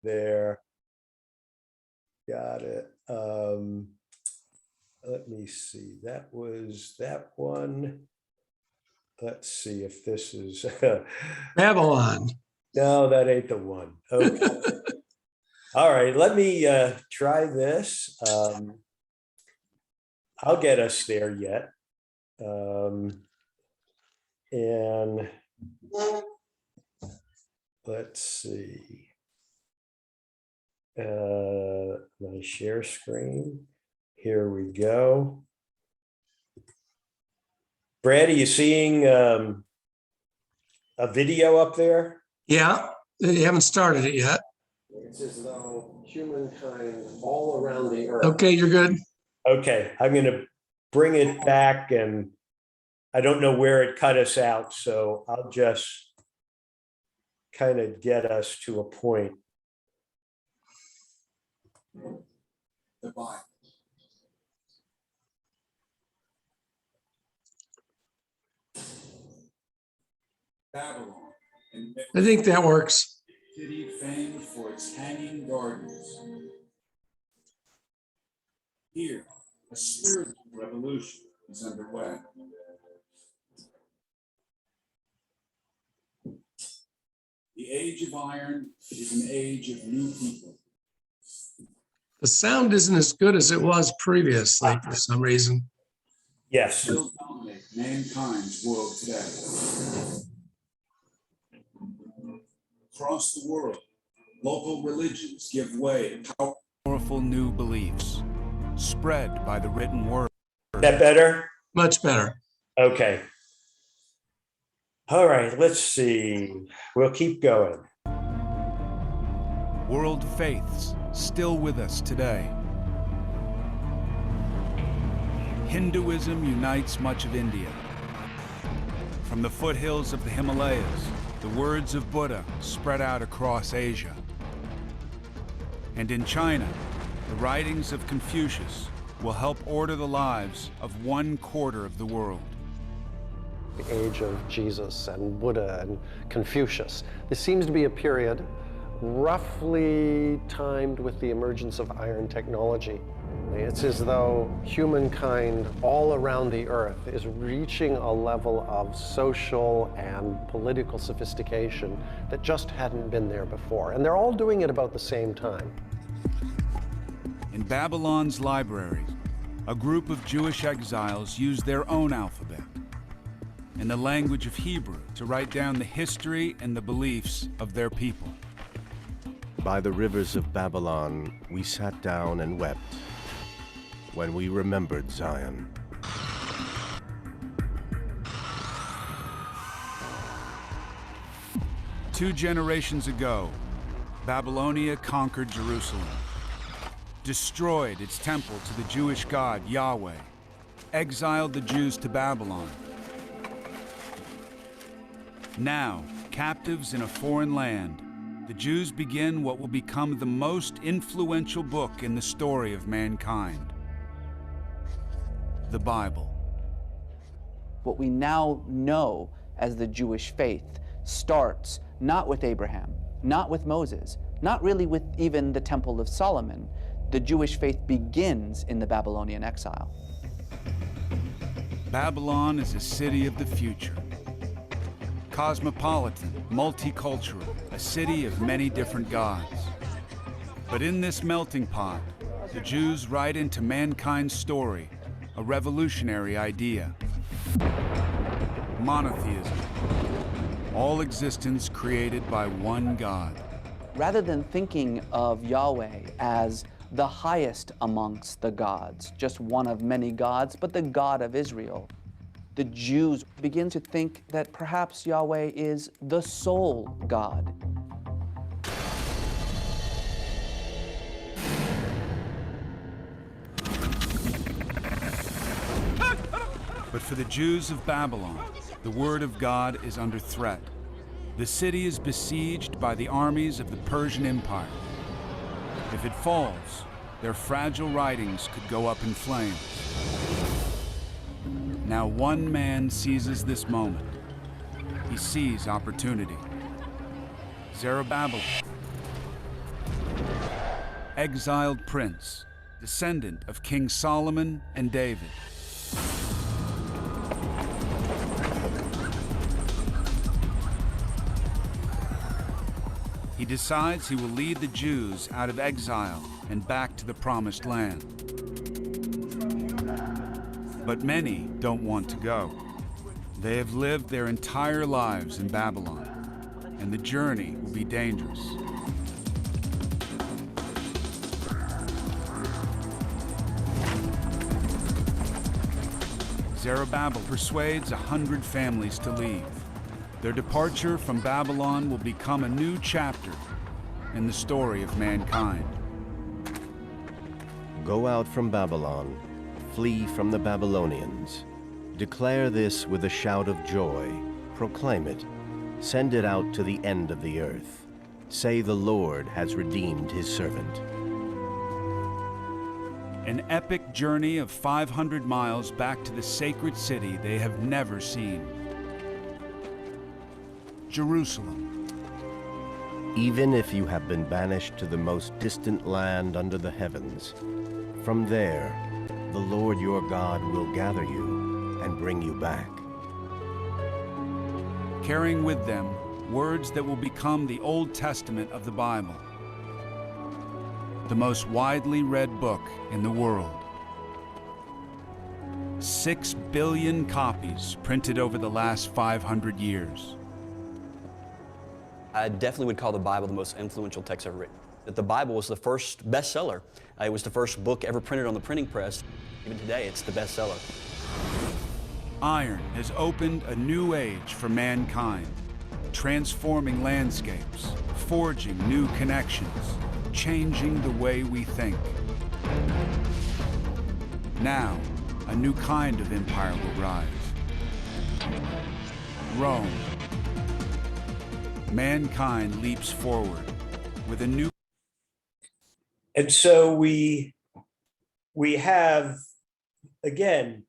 there. Got it. Let me see. That was that one. Let's see if this is. Babylon. No, that ain't the one. Okay. All right. Let me try this. I'll get us there yet. And let's see. My share screen. Here we go. Brad, are you seeing a video up there? Yeah, they haven't started it yet. It's as though humankind all around the earth. Okay, you're good. Okay, I'm going to bring it back, and I don't know where it cut us out, so I'll just kind of get us to a point. The Bible. Babylon. I think that works. City famed for its hanging gardens. Here, a spiritual revolution is underway. The age of iron is an age of new people. The sound isn't as good as it was previously for some reason. Yes. Still dominate mankind's world today. Across the world, local religions give way to powerful new beliefs, spread by the written word. Is that better? Much better. Okay. All right, let's see. We'll keep going. World faiths still with us today. Hinduism unites much of India. From the foothills of the Himalayas, the words of Buddha spread out across Asia. And in China, the writings of Confucius will help order the lives of 1/4 of the world. The age of Jesus and Buddha and Confucius. This seems to be a period roughly timed with the emergence of iron technology. It's as though humankind all around the earth is reaching a level of social and political sophistication that just hadn't been there before. And they're all doing it about the same time. In Babylon's libraries, a group of Jewish exiles used their own alphabet in the language of Hebrew to write down the history and the beliefs of their people. By the rivers of Babylon, we sat down and wept when we remembered Zion. Two generations ago, Babylonia conquered Jerusalem, destroyed its temple to the Jewish god Yahweh, exiled the Jews to Babylon. Now, captives in a foreign land, the Jews begin what will become the most influential book in the story of mankind, the Bible. What we now know as the Jewish faith starts not with Abraham, not with Moses, not really with even the Temple of Solomon. The Jewish faith begins in the Babylonian exile. Babylon is a city of the future. Cosmopolitan, multicultural, a city of many different gods. But in this melting pot, the Jews write into mankind's story a revolutionary idea. Monotheism. All existence created by one God. Rather than thinking of Yahweh as the highest amongst the gods, just one of many gods, but the God of Israel, the Jews begin to think that perhaps Yahweh is the sole God. But for the Jews of Babylon, the word of God is under threat. The city is besieged by the armies of the Persian Empire. If it falls, their fragile writings could go up in flames. Now one man seizes this moment. He sees opportunity. Zerubbabel, exiled prince, descendant of King Solomon and David. He decides he will lead the Jews out of exile and back to the promised land. But many don't want to go. They have lived their entire lives in Babylon, and the journey will be dangerous. Zerubbabel persuades 100 families to leave. Their departure from Babylon will become a new chapter in the story of mankind. Go out from Babylon, flee from the Babylonians. Declare this with a shout of joy. Proclaim it. Send it out to the end of the earth. Say the Lord has redeemed his servant. An epic journey of 500 miles back to the sacred city they have never seen. Jerusalem. Even if you have been banished to the most distant land under the heavens, from there, the Lord your God will gather you and bring you back. Carrying with them words that will become the Old Testament of the Bible, the most widely read book in the world. 6 billion copies printed over the last 500 years. I definitely would call the Bible the most influential text ever written. That the Bible was the first bestseller. It was the first book ever printed on the printing press. Even today, it's the bestseller. Iron has opened a new age for mankind, transforming landscapes, forging new connections, changing the way we think. Now, a new kind of empire will rise. Rome. Mankind leaps forward with a new... And so we have, again,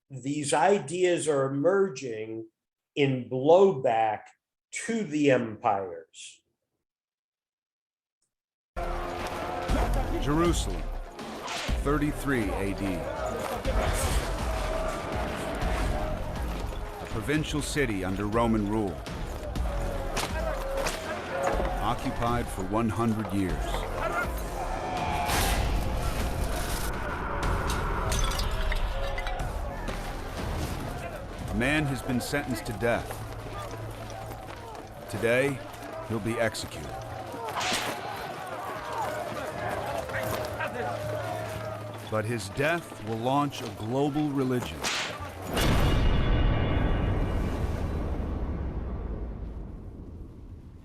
these ideas are emerging in blowback to the empires. Jerusalem, 33 AD. A provincial city under Roman rule. Occupied for 100 years. A man has been sentenced to death. Today, he'll be executed. But his death will launch a global religion.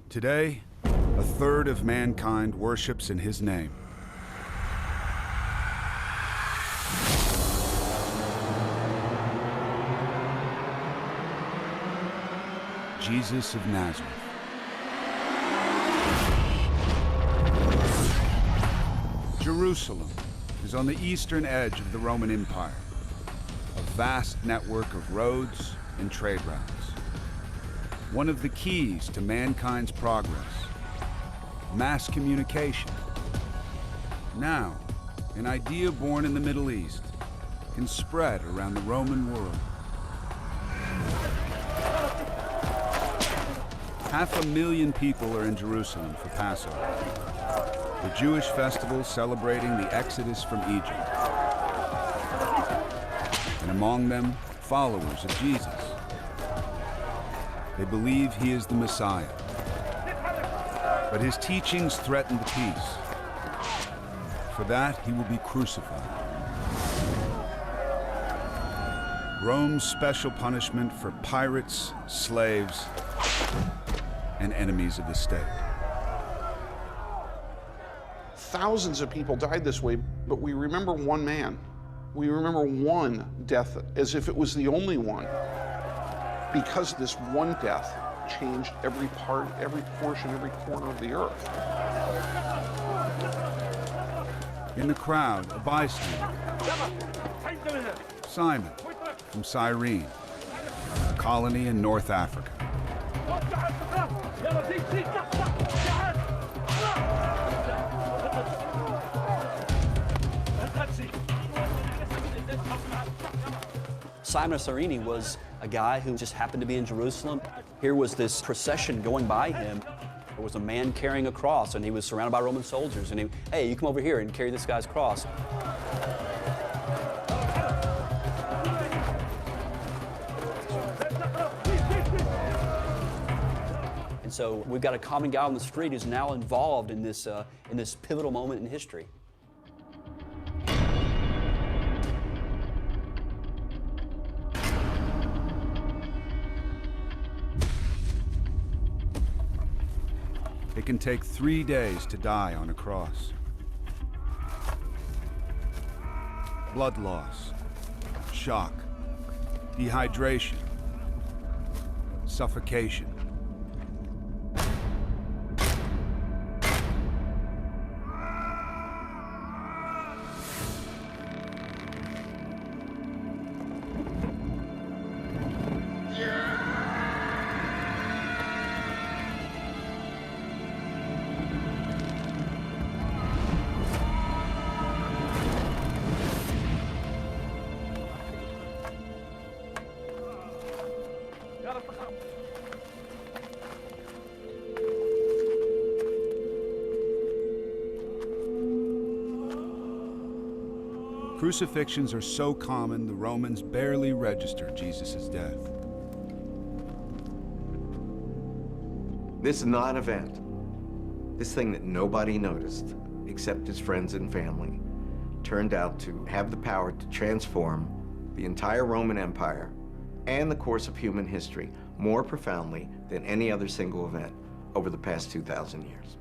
Today, a third of mankind worships in his name. Jesus of Nazareth. Jerusalem is on the eastern edge of the Roman Empire, a vast network of roads and trade routes. One of the keys to mankind's progress, mass communication. Now, an idea born in the Middle East can spread around the Roman world. 500,000 people are in Jerusalem for Passover, the Jewish festival celebrating the Exodus from Egypt. And among them, followers of Jesus. They believe he is the Messiah. But his teachings threaten the peace. For that, he will be crucified. Rome's special punishment for pirates, slaves, and enemies of the state. Thousands of people died this way, but we remember one man. We remember one death as if it was the only one. Because this one death changed every part, every portion, every corner of the earth. In the crowd, a bystander, Simon from Cyrene, a colony in North Africa. Simon of Cyrene was a guy who just happened to be in Jerusalem. Here was this procession going by him. There was a man carrying a cross, and he was surrounded by Roman soldiers. And hey, you come over here and carry this guy's cross. And so we've got a common guy on the street who's now involved in this pivotal moment in history. It can take 3 days to die on a cross. Blood loss, shock, dehydration, suffocation. Crucifixions are so common, the Romans barely register Jesus' death. This non-event, this thing that nobody noticed except his friends and family, turned out to have the power to transform the entire Roman Empire and the course of human history more profoundly than any other single event over the past 2,000 years.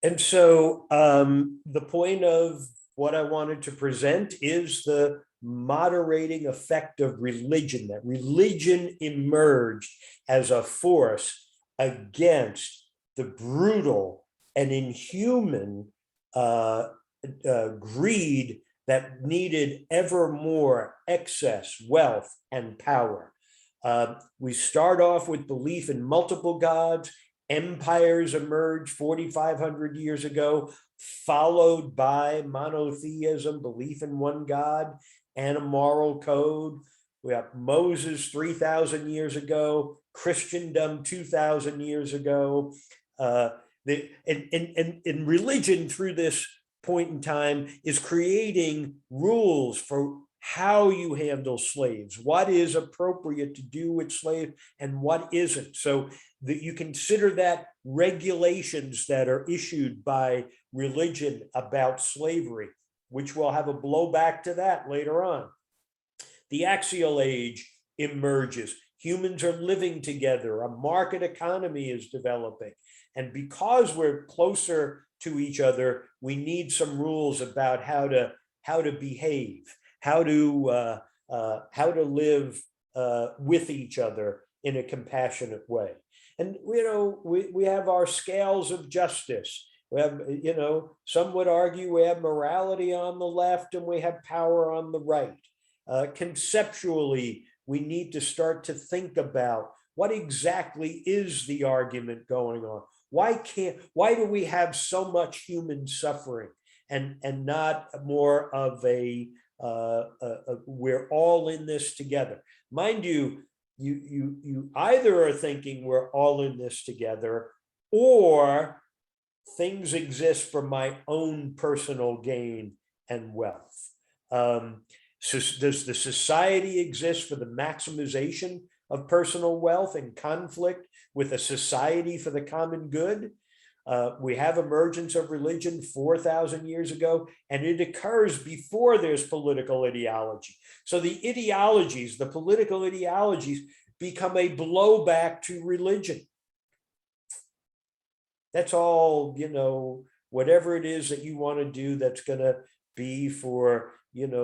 And so the point of what I wanted to present is the moderating effect of religion, that religion emerged as a force against the brutal and inhuman greed that needed ever more excess wealth and power. We start off with belief in multiple gods. Empires emerged 4,500 years ago, followed by monotheism, belief in one God, and a moral code. We have Moses 3,000 years ago, Christendom 2,000 years ago. And religion through this point in time is creating rules for how you handle slaves, what is appropriate to do with slaves and what isn't. So that you consider that regulations that are issued by religion about slavery, which will have a blowback to that later on. The axial age emerges. Humans are living together. A market economy is developing. And because we're closer to each other, we need some rules about how to behave, how to live with each other in a compassionate way. And we have our scales of justice. We have, some would argue we have morality on the left and we have power on the right. Conceptually, we need to start to think about what exactly is the argument going on. Why do we have so much human suffering and not more of a we're all in this together? Mind you, you either are thinking we're all in this together, or things exist for my own personal gain and wealth. So does the society exist for the maximization of personal wealth in conflict with a society for the common good? We have emergence of religion 4,000 years ago, and it occurs before there's political ideology. So the ideologies, the political ideologies, become a blowback to religion. That's all, whatever it is that you want to do that's going to be for,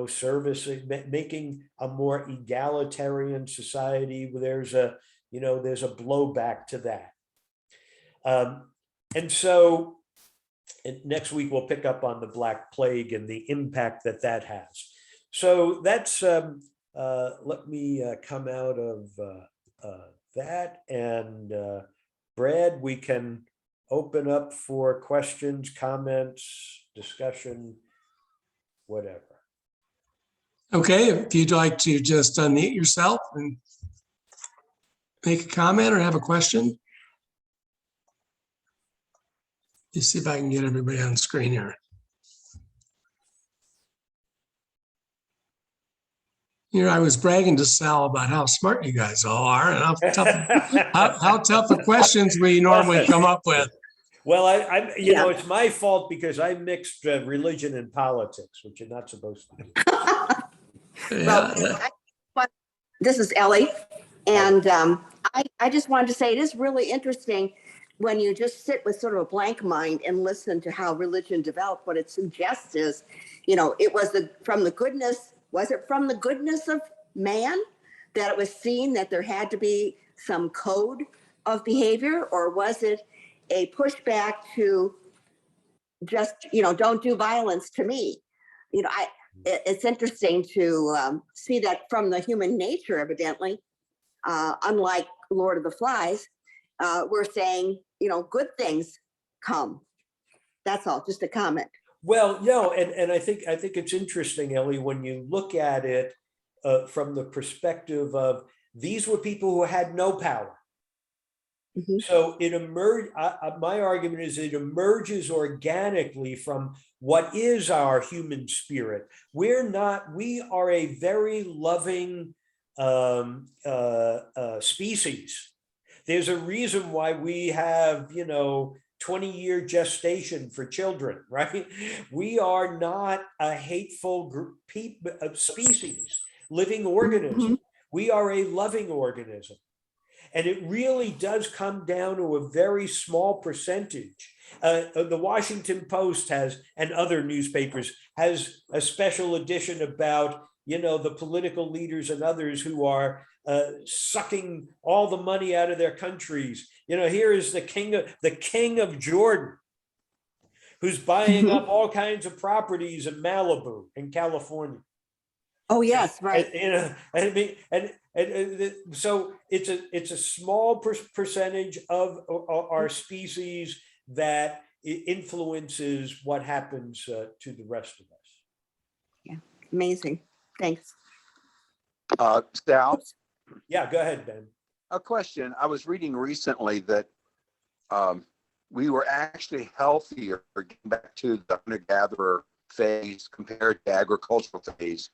service, making a more egalitarian society. There's a blowback to that. And so next week we'll pick up on the Black Plague and the impact that that has. So that's, let me come out of that. And Brad, we can open up for questions, comments, discussion, whatever. Okay, if you'd like to just unmute yourself and make a comment or have a question. Let's see if I can get everybody on screen here. You know, I was bragging to Sal about how smart you guys all are and how tough of questions we normally come up with. Well, you know, it's my fault because I mixed religion and politics, which you're not supposed to do. Well, this is Ellie, and I just wanted to say it is really interesting when you just sit with sort of a blank mind and listen to how religion developed. What it suggests is, you know, it was from the goodness of man that it was seen that there had to be some code of behavior, or was it a pushback to just, you know, don't do violence to me? You know, it's interesting to see that from the human nature, evidently, unlike Lord of the Flies, we're saying, you know, good things come. That's all, just a comment. Well, no, and I think it's interesting, Ellie, when you look at it from the perspective of these were people who had no power. Mm-hmm. So it emerged. My argument is it emerges organically from what is our human spirit. We are a very loving species. There's a reason why we have, you know, 20-year gestation for children, right? We are not a hateful species, living organism. Mm-hmm. We are a loving organism. And it really does come down to a very small percentage. The Washington Post has, and other newspapers, has a special edition about, you know, the political leaders and others who are sucking all the money out of their countries. You know, here is the king of Jordan, who's buying up all kinds of properties in Malibu in California. Oh yes, right. And, you know, I mean, and so it's a small percentage of our species that influences what happens to the rest of us. Yeah, amazing. Thanks. Sal? Yeah, go ahead, Ben. A question. I was reading recently that we were actually healthier, getting back to the hunter-gatherer phase compared to agricultural phase.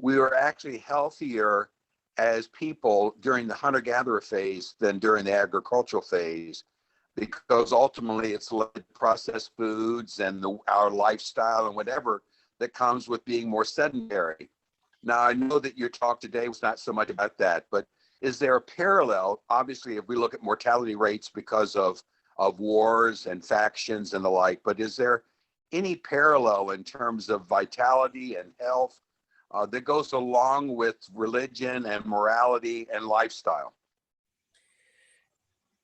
We were actually healthier as people during the hunter-gatherer phase than during the agricultural phase, because ultimately it's processed foods and our lifestyle and whatever that comes with being more sedentary. Now, I know that your talk today was not so much about that, but is there a parallel? Obviously, if we look at mortality rates because of wars and factions and the like, but is there any parallel in terms of vitality and health that goes along with religion and morality and lifestyle?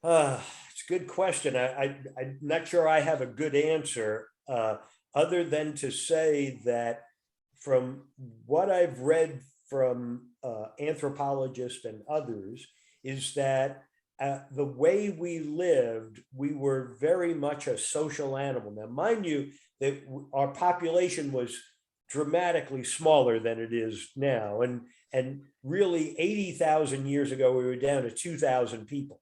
It's a good question. I'm not sure I have a good answer, other than to say that from what I've read from anthropologists and others is that the way we lived, we were very much a social animal. Now, mind you, that our population was dramatically smaller than it is now. And really 80,000 years ago, we were down to 2,000 people.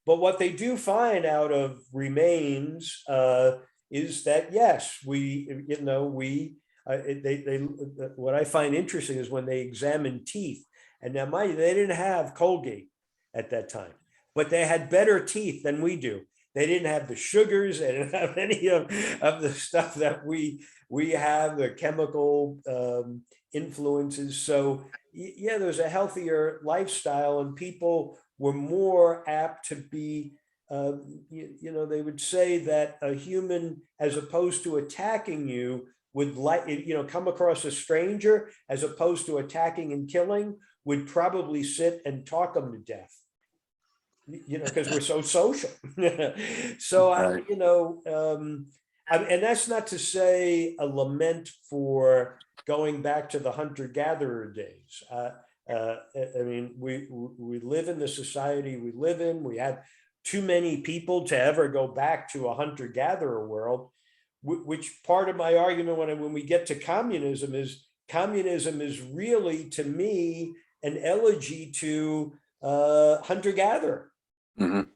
But what they do find out of remains is that, yes, what I find interesting is when they examine teeth, and now mind you, they didn't have Colgate at that time, but they had better teeth than we do. They didn't have the sugars, they didn't have any of the stuff that we have, the chemical influences. So yeah, there's a healthier lifestyle, and people were more apt to be, they would say that a human, as opposed to attacking you, would come across a stranger, as opposed to attacking and killing, would probably sit and talk them to death. because we're so social. So, Right. and that's not to say a lament for going back to the hunter-gatherer days. I mean, we live in the society we live in. We have too many people to ever go back to a hunter-gatherer world, which part of my argument when we get to communism is really, to me, an elegy to hunter-gatherer. Mhm.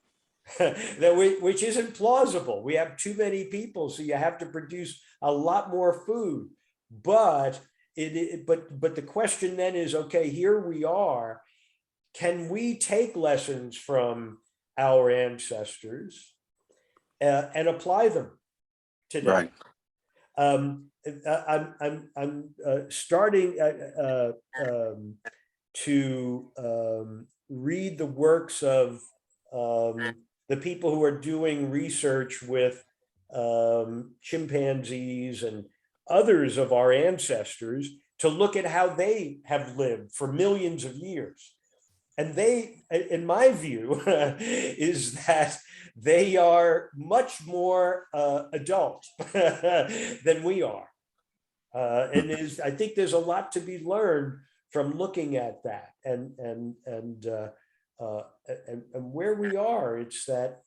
Which isn't plausible. We have too many people, so you have to produce a lot more food. But but the question then is, okay, here we are. Can we take lessons from our ancestors and apply them today? Right. I'm starting to read the works of the people who are doing research with chimpanzees and others of our ancestors to look at how they have lived for millions of years. And they, in my view, is that they are much more adult than we are. And I think there's a lot to be learned from looking at that and where we are. It's that,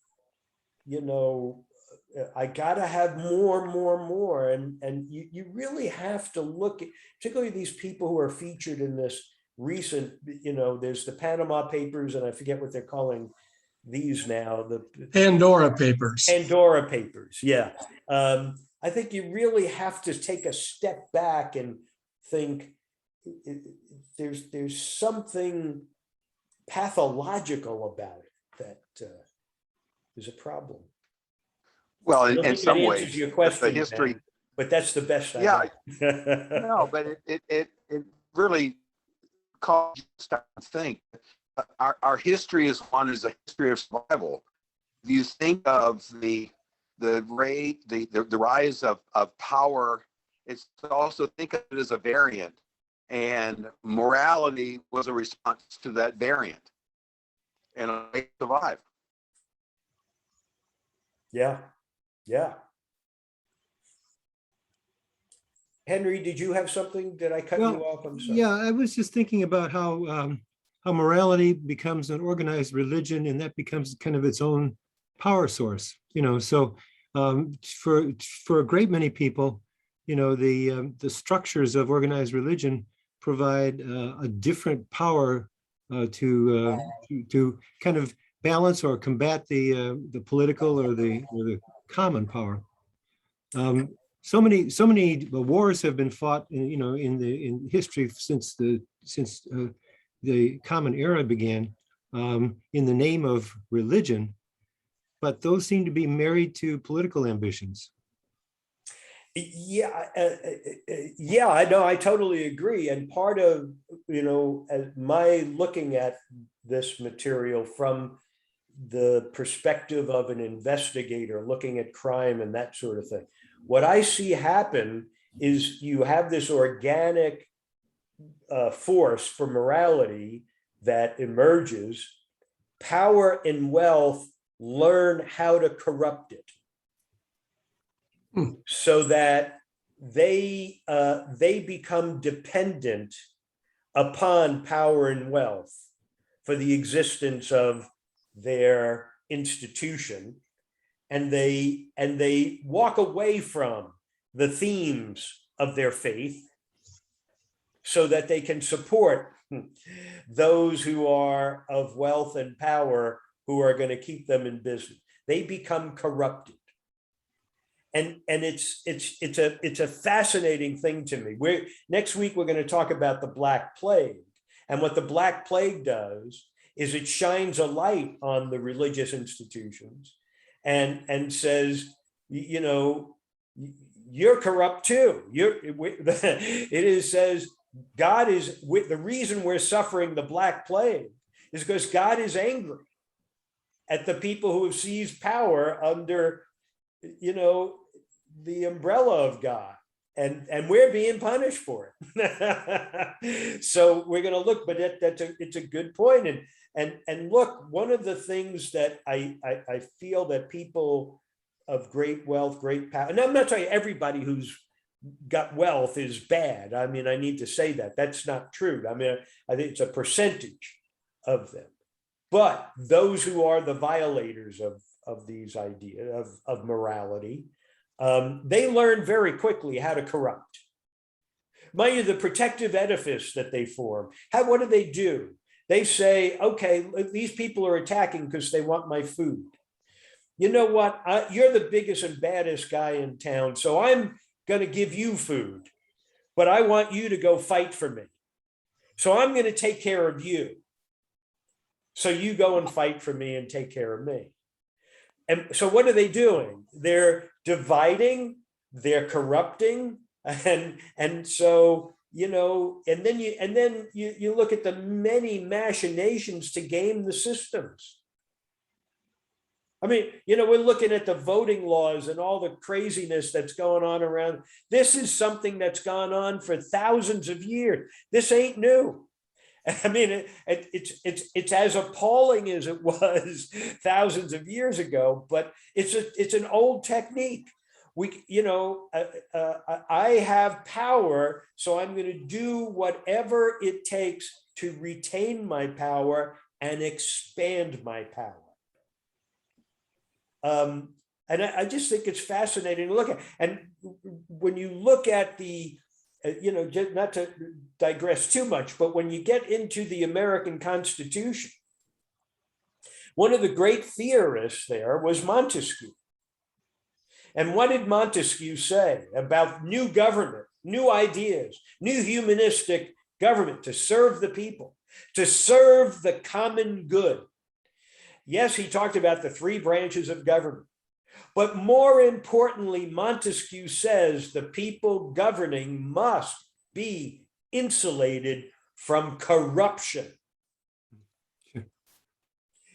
I gotta have more, and you really have to look at, particularly these people who are featured in this recent, there's the Panama Papers, and I forget what they're calling these now, the Pandora Papers. Pandora Papers, yeah. I think you really have to take a step back and think there's something pathological about it that is a problem. Well, I don't in think some that ways, answers your question, the history, Ben, but that's the best I yeah, got. no, but it really causes us to think. Our history is a history of survival. If you think of the rise of power, it's also think of it as a variant, and morality was a response to that variant, and it survived. Yeah. Henry, did you have something? Did I cut you off? I'm sorry. Yeah, I was just thinking about how morality becomes an organized religion, and that becomes kind of its own power source. So for a great many people, the structures of organized religion provide a different power to kind of balance or combat the political or the common power. So many wars have been fought, in history since the Common Era began, in the name of religion, but those seem to be married to political ambitions. Yeah, I know, I totally agree. And part of, my looking at this material from the perspective of an investigator looking at crime and that sort of thing, what I see happen is you have this organic force for morality that emerges. Power and wealth learn how to corrupt it, so that they become dependent upon power and wealth for the existence of their institution, and they walk away from the themes of their faith so that they can support those who are of wealth and power, who are going to keep them in business. They become corrupted. And it's a fascinating thing to me. Next week we're going to talk about the Black Plague, and what the Black Plague does is it shines a light on the religious institutions and says, you're corrupt too. Says God is, the reason we're suffering the Black Plague is because God is angry at the people who have seized power under the umbrella of God. and we're being punished for it. So we're going to look, but it's a good point. And look, one of the things that I feel that people of great wealth, great power, and I'm not saying everybody who's got wealth is bad. I mean, I need to say that that's not true. I mean, I think it's a percentage of them, but those who are the violators of these ideas of morality, they learn very quickly how to corrupt. Mind you, the protective edifice that they form, what do? They say, okay, these people are attacking because they want my food. You know what? You're the biggest and baddest guy in town, so I'm going to give you food, but I want you to go fight for me. So I'm going to take care of you. So you go and fight for me and take care of me. And so what are they doing? They're dividing, they're corrupting, and so, you know, and then you look at the many machinations to game the systems. I mean, you know, we're looking at the voting laws and all the craziness that's going on around. This is something that's gone on for thousands of years. This ain't new. I mean, it's as appalling as it was thousands of years ago, but it's an old technique. I have power, so I'm going to do whatever it takes to retain my power and expand my power. And I just think it's fascinating to look at. And when you look at the, just not to digress too much, but when you get into the American Constitution, one of the great theorists there was Montesquieu. And what did Montesquieu say about new government, new ideas, new humanistic government to serve the people, to serve the common good? Yes, he talked about the three branches of government, but more importantly, Montesquieu says the people governing must be insulated from corruption.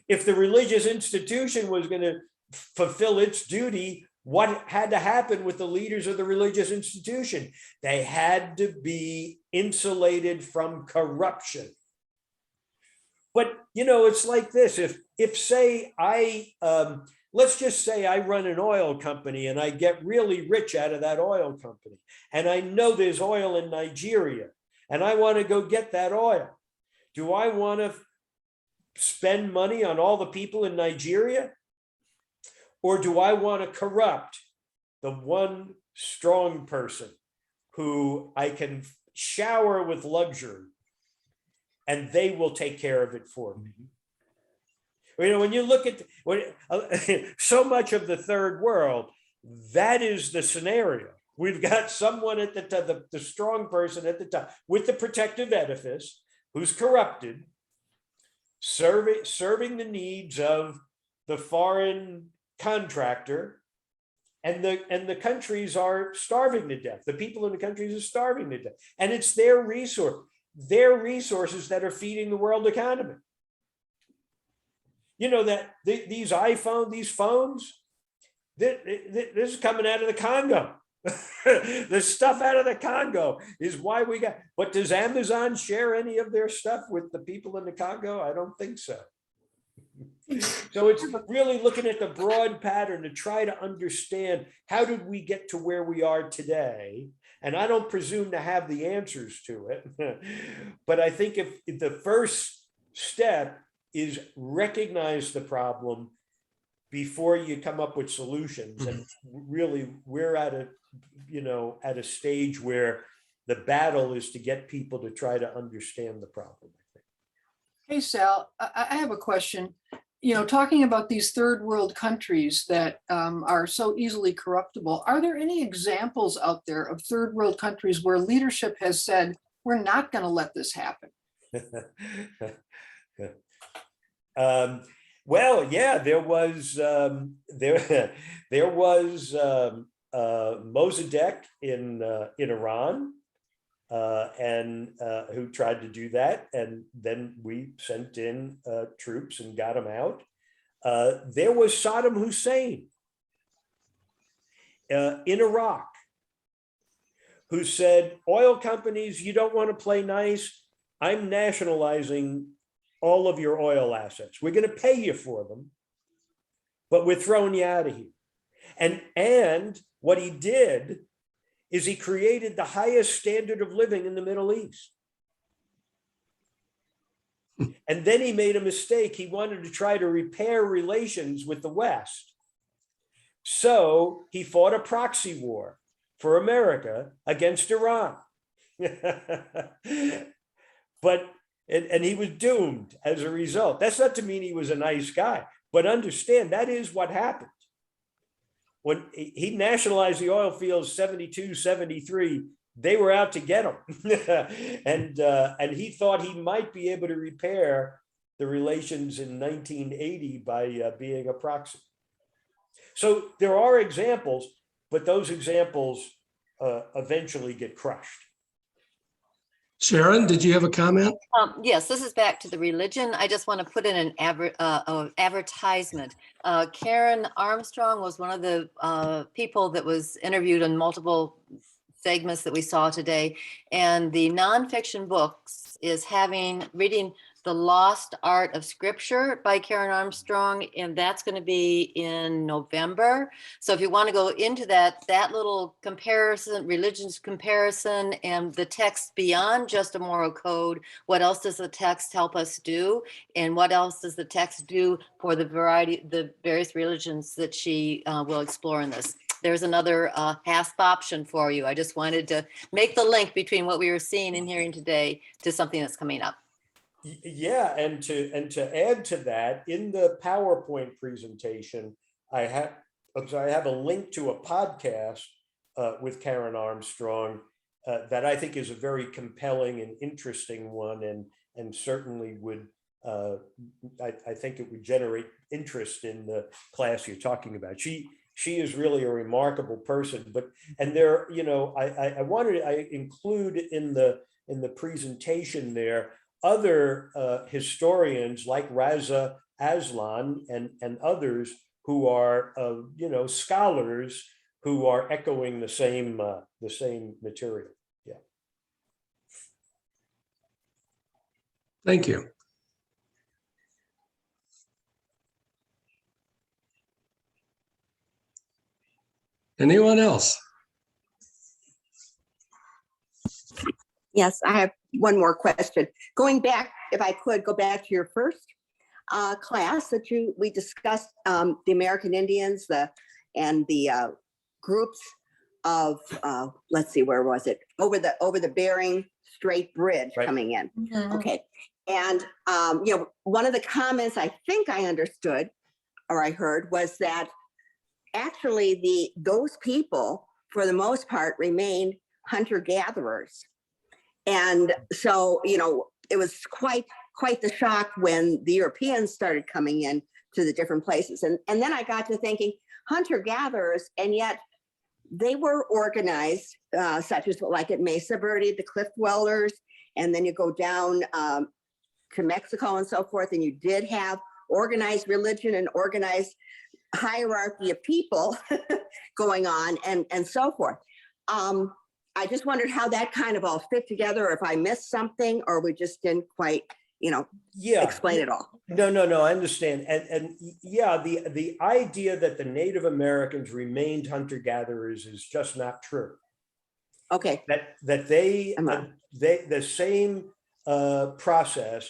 If the religious institution was going to fulfill its duty, what had to happen with the leaders of the religious institution? They had to be insulated from corruption. But, it's like this. If say let's just say I run an oil company and I get really rich out of that oil company, and I know there's oil in Nigeria and I want to go get that oil. Do I want to spend money on all the people in Nigeria? Or do I want to corrupt the one strong person who I can shower with luxury and they will take care of it for me? When you look at so much of the third world, that is the scenario. We've got someone at the top, the strong person at the top with the protective edifice who's corrupted, serving the needs of the foreign contractor, and the countries are starving to death. The people in the countries are starving to death, and it's their resources that are feeding the world economy. That these phones, this is coming out of the Congo. The stuff out of the Congo is why we got. But does Amazon share any of their stuff with the people in the Congo? I don't think so. So it's really looking at the broad pattern to try to understand how did we get to where we are today. And I don't presume to have the answers to it, but I think if the first step is recognize the problem before you come up with solutions. And really, we're at a stage where the battle is to get people to try to understand the problem, I think. Hey, Sal, I have a question. Talking about these third world countries that are so easily corruptible, are there any examples out there of third world countries where leadership has said, we're not going to let this happen? Well, yeah, there was Mossadegh in Iran, and who tried to do that, and then we sent in troops and got him out. There was Saddam Hussein in Iraq, who said, oil companies, you don't want to play nice. I'm nationalizing all of your oil assets. We're going to pay you for them, but we're throwing you out of here. And what he did is he created the highest standard of living in the Middle East. And then he made a mistake. He wanted to try to repair relations with the West. So he fought a proxy war for America against Iran. But he was doomed as a result. That's not to mean he was a nice guy, but understand that is what happened. When he nationalized the oil fields 72, 73, they were out to get him. And he thought he might be able to repair the relations in 1980 by being a proxy. So there are examples, but those examples eventually get crushed. Sharon, did you have a comment? Yes, this is back to the religion. I just want to put in an advertisement. Karen Armstrong was one of the people that was interviewed in multiple segments that we saw today. And the nonfiction books is reading The Lost Art of Scripture by Karen Armstrong, and that's going to be in November. So if you want to go into that little comparison, religions comparison, and the text beyond just a moral code, what else does the text help us do? And what else does the text do for the various religions that she will explore in this? There's another hasp option for you. I just wanted to make the link between what we were seeing and hearing today to something that's coming up. Yeah, and to add to that, in the PowerPoint presentation, I have a link to a podcast with Karen Armstrong that I think is a very compelling and interesting one, and certainly would I think it would generate interest in the class you're talking about. She is really a remarkable person, and there, I include in the presentation there other historians like Raza Aslan and others who are scholars who are echoing the same material. Yeah. Thank you. Anyone else? Yes, I have one more question. Going back, if I could go back to your first class that we discussed, the American Indians, and the groups of let's see, where was it? Over the Bering Strait Bridge, right, coming in. Mm-hmm. Okay, and one of the comments I think I understood or I heard was that actually those people, for the most part, remained hunter-gatherers. And so, it was quite the shock when the Europeans started coming in to the different places. And then I got to thinking, hunter-gatherers, and yet they were organized, such as like at Mesa Verde, the Cliff Dwellers, and then you go down to Mexico and so forth, and you did have organized religion and organized hierarchy of people going on and so forth. I just wondered how that kind of all fit together, or if I missed something, or we just didn't quite, explain it all. No, I understand. And yeah, the idea that the Native Americans remained hunter-gatherers is just not true. Okay. That they the same process,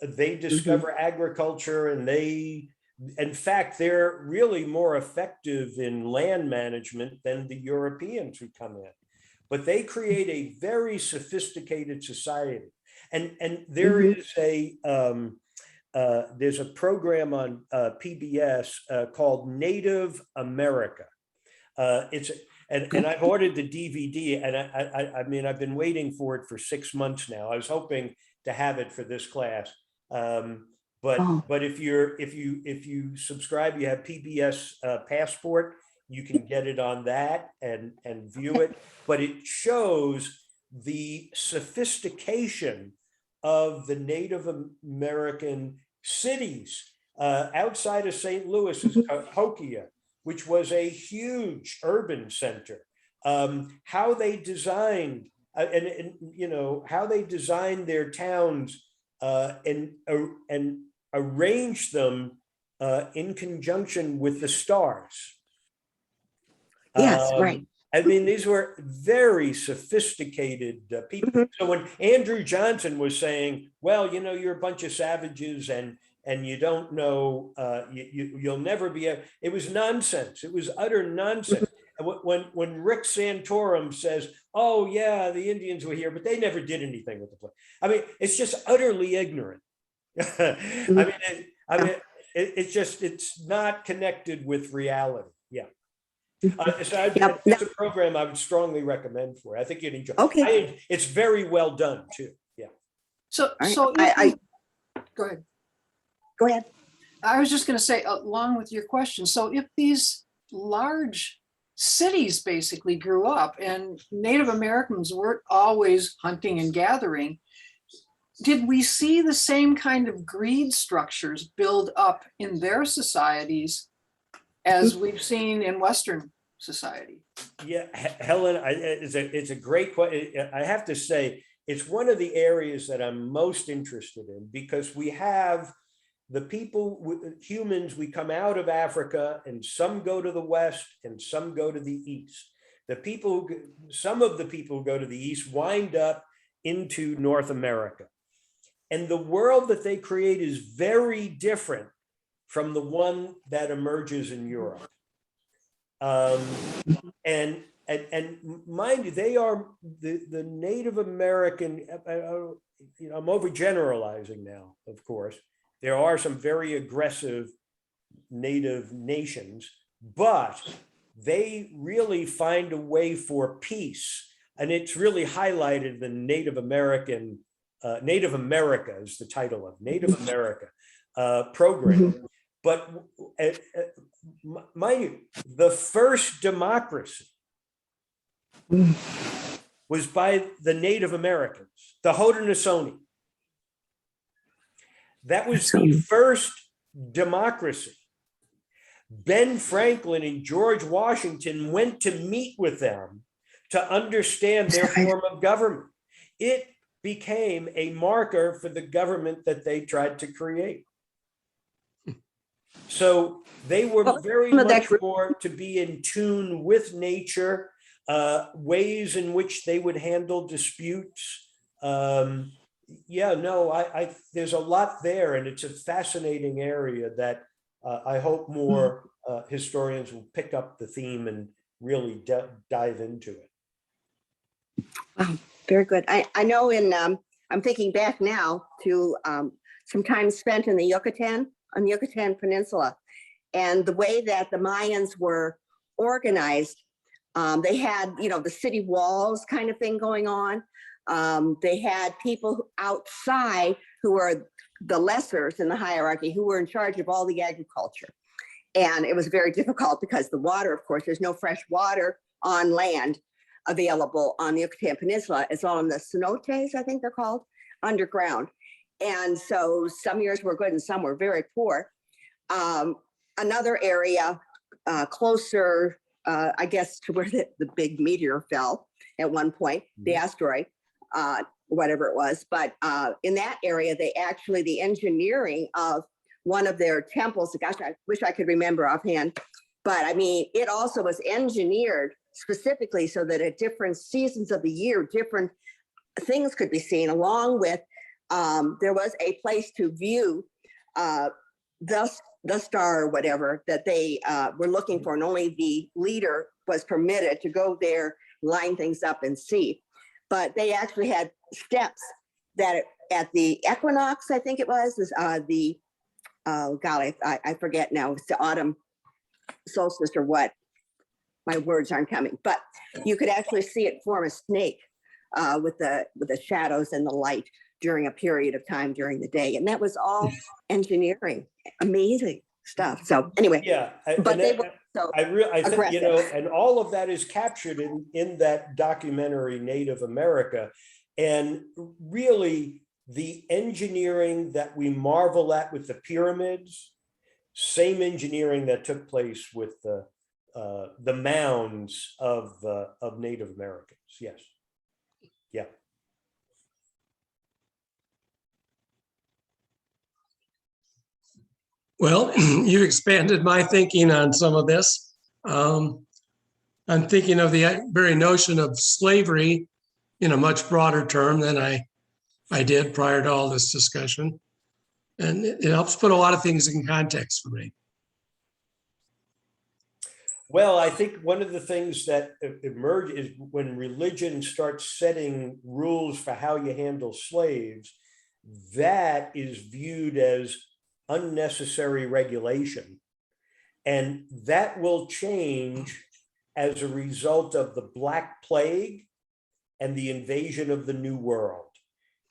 they discover agriculture, and in fact, they're really more effective in land management than the Europeans who come in. But they create a very sophisticated society, and there is there's a program on PBS called Native America. And I've ordered the DVD, and I mean I've been waiting for it for 6 months now. I was hoping to have it for this class, but if you subscribe, you have PBS Passport. You can get it on that and view it, but it shows the sophistication of the Native American cities. Outside of St. Louis is Cahokia, which was a huge urban center. how they designed and you know how they designed their towns and arranged them in conjunction with the stars. Yes, right. I mean, these were very sophisticated people. So when Andrew Johnson was saying, "Well, you know, you're a bunch of savages and you don't know, you'll never be," it was nonsense. It was utter nonsense. When Rick Santorum says, "Oh yeah, the Indians were here, but they never did anything with the place," I mean, it's just utterly ignorant. It's just it's not connected with reality. Yeah. It's a program I would strongly recommend for. I think you'd enjoy. Okay. It's very well done too. Yeah. So go ahead. Go ahead. I was just going to say, along with your question, so if these large cities basically grew up and Native Americans weren't always hunting and gathering, did we see the same kind of greed structures build up in their societies as we've seen in Western society? Yeah, Helen, it's a great question. I have to say, it's one of the areas that I'm most interested in because we have the people, humans, we come out of Africa and some go to the West and some go to the East. Some of the people who go to the East wind up into North America. And the world that they create is very different from the one that emerges in Europe. And mind you, they are the Native American, you know, I'm overgeneralizing now, of course. There are some very aggressive Native nations, but they really find a way for peace. And it's really highlighted the Native American, Native America is the title of Native America program. But mind you, the first democracy was by the Native Americans, the Haudenosaunee. That was the first democracy. Ben Franklin and George Washington went to meet with them to understand their form of government. It became a marker for the government that they tried to create. So they were very much more to be in tune with nature, ways in which they would handle disputes. Yeah, no, there's a lot there, and it's a fascinating area that I hope more historians will pick up the theme and really dive into it. Wow, very good. I know I'm thinking back now to some time spent in the Yucatan, on the Yucatan Peninsula, and the way that the Mayans were organized. They had, you know, the city walls kind of thing going on. They had people outside who were the lessers in the hierarchy who were in charge of all the agriculture. And it was very difficult because the water, of course, there's no fresh water on land available on the Yucatan Peninsula. It's all in the cenotes, I think they're called, underground. And so some years were good and some were very poor. Another area closer, I guess, to where the big meteor fell at one point, the asteroid, whatever it was. But in that area, they actually, the engineering of one of their temples, gosh, I wish I could remember offhand, but I mean, it also was engineered specifically so that at different seasons of the year, different things could be seen, along with there was a place to view the star or whatever that they were looking for, and only the leader was permitted to go there, line things up and see. But they actually had steps that at the equinox, I think it was, oh golly, I forget now, it's the autumn solstice or what, my words aren't coming, but you could actually see it form a snake with the shadows and the light during a period of time during the day. And that was all engineering, amazing stuff. So anyway, yeah, but they were so I think, aggressive. you know, and all of that is captured in that documentary, Native America. And really the engineering that we marvel at with the pyramids, same engineering that took place with the the mounds of Native Americans. Yes. Yeah. Well, you expanded my thinking on some of this. I'm thinking of the very notion of slavery in a much broader term than I did prior to all this discussion. And it helps put a lot of things in context for me. Well, I think one of the things that emerge is when religion starts setting rules for how you handle slaves, that is viewed as unnecessary regulation. And that will change as a result of the Black Plague and the invasion of the New World.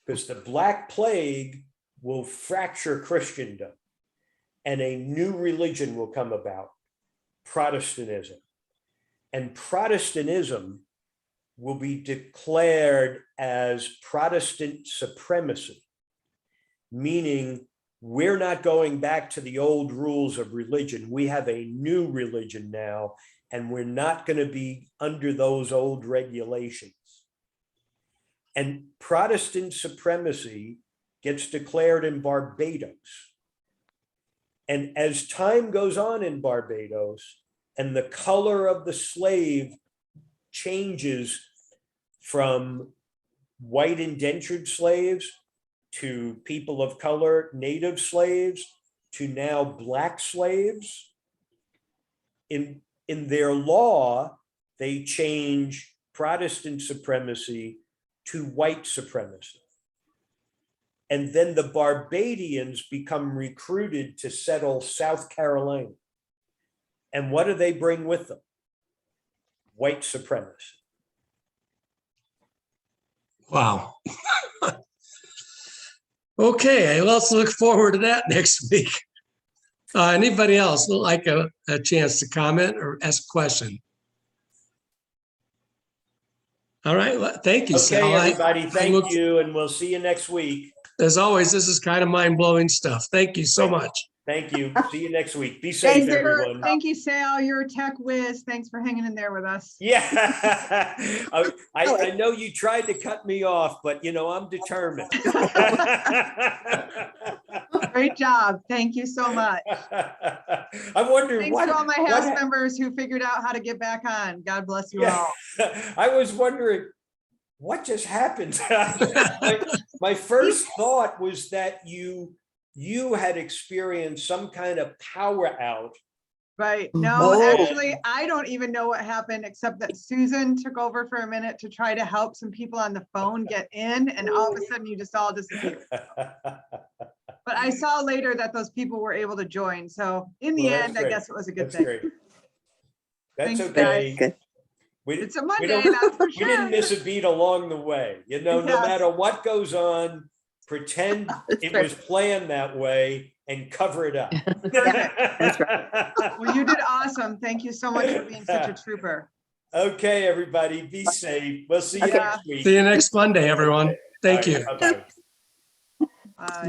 Because the Black Plague will fracture Christendom and a new religion will come about, Protestantism. And Protestantism will be declared as Protestant supremacy, meaning we're not going back to the old rules of religion. We have a new religion now, and we're not going to be under those old regulations. And Protestant supremacy gets declared in Barbados. And as time goes on in Barbados, and the color of the slave changes from white indentured slaves to people of color, native slaves, to now Black slaves, in their law, they change Protestant supremacy to white supremacy. And then the Barbadians become recruited to settle South Carolina. And what do they bring with them? White supremacy. Wow. Okay, let's look forward to that next week. Anybody else would like a chance to comment or ask a question? All right, well, thank you, Sal. Okay, everybody, thank you, and we'll see you next week. As always, this is kind of mind-blowing stuff. Thank you so much. Thank you. See you next week. Be safe, everyone. Thank you, Sal. You're a tech whiz. Thanks for hanging in there with us. Yeah, I know you tried to cut me off, but you know, I'm determined. Great job. Thank you so much. I'm wondering Thanks to all my house members who figured out how to get back on. God bless you all. I was wondering what just happened. My first thought was that you had experienced some kind of power out. Right. No, actually, I don't even know what happened, except that Susan took over for a minute to try to help some people on the phone get in, and all of a sudden you just all disappeared. But I saw later that those people were able to join. So in the end, I guess it was a good thing. Great. That's Thanks, okay. guys. It's a Monday, that's for sure. We didn't miss a beat along the way. You know, no matter what goes on, pretend it was planned that way and cover it up. That's right. Well, you did awesome. Thank you so much for being such a trooper. Okay, everybody, be safe. We'll see you next week. See you next Monday, everyone. Thank you. Bye-bye. Bye.